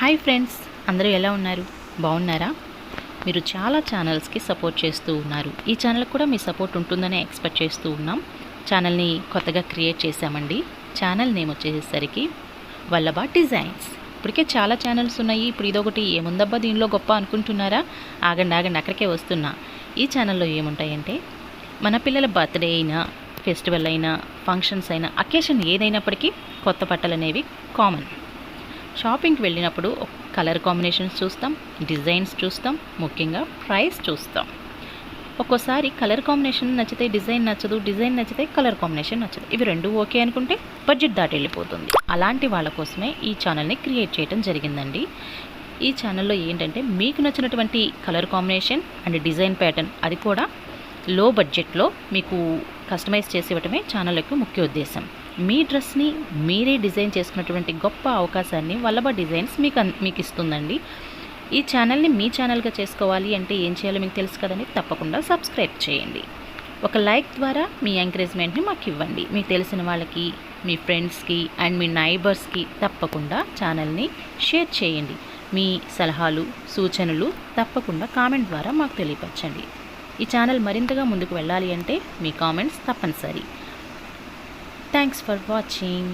Hi friends, అందరూ ఎలా ఉన్నారు? బాగున్నారా? మీరు చాలా ఛానల్స్కి సపోర్ట్ చేస్తూ ఉన్నారు. ఈ ఛానల్ కూడా మీ సపోర్ట్ ఉంటుందని ఎక్స్పెక్ట్ చేస్తూ ఉన్నాం. ఛానల్ని కొత్తగా క్రియేట్ చేశామండి. ఛానల్ నేమ్ వచ్చేసరికి వల్లభ డిజైన్స్. ఇప్పటికే చాలా ఛానల్స్ ఉన్నాయి. ఇప్పుడు ఇదొకటి ఏముందబ్బా దీనిలో గొప్ప అనుకుంటున్నారా? ఆగండి అక్కడికే వస్తున్నా. ఈ ఛానల్లో ఏముంటాయంటే మన పిల్లల బర్త్డే అయినా, ఫెస్టివల్ అయినా, ఫంక్షన్స్ అయినా, అకేషన్ ఏదైనప్పటికీ కొత్త బట్టలు అనేవి కామన్. షాపింగ్కి వెళ్ళినప్పుడు కలర్ కాంబినేషన్స్ చూస్తాం, డిజైన్స్ చూస్తాం, ముఖ్యంగా ప్రైస్ చూస్తాం. ఒక్కోసారి కలర్ కాంబినేషన్ నచ్చితే డిజైన్ నచ్చదు, డిజైన్ నచ్చితే కలర్ కాంబినేషన్ నచ్చదు. ఇవి రెండు ఓకే అనుకుంటే బడ్జెట్ దాటి వెళ్ళిపోతుంది. అలాంటి వాళ్ళ కోసమే ఈ ఛానల్ని క్రియేట్ చేయడం జరిగిందండి. ఈ ఛానల్లో ఏంటంటే మీకు నచ్చినటువంటి colour combination and design pattern, అది కూడా లో బడ్జెట్లో మీకు కస్టమైజ్ చేసి ఇవ్వటమే ఛానల్ యొక్క ముఖ్య ఉద్దేశం. మీ డ్రెస్ని మీరే డిజైన్ చేసుకున్నటువంటి గొప్ప అవకాశాన్ని వల్లభ డిజైన్స్ మీకు ఇస్తుందండి. ఈ ఛానల్ని మీ ఛానల్గా చేసుకోవాలి అంటే ఏం చేయాలో మీకు తెలుసు కదండి. తప్పకుండా సబ్స్క్రైబ్ చేయండి. ఒక లైక్ ద్వారా మీ ఎంకరేజ్మెంట్ని మాకు ఇవ్వండి. మీకు తెలిసిన వాళ్ళకి, మీ ఫ్రెండ్స్కి అండ్ మీ నైబర్స్కి తప్పకుండా ఛానల్ని షేర్ చేయండి. మీ సలహాలు, సూచనలు తప్పకుండా కామెంట్ ద్వారా మాకు తెలియపరచండి. ఈ ఛానల్ మరింతగా ముందుకు వెళ్ళాలి అంటే మీ కామెంట్స్ తప్పనిసరి. Thanks for watching.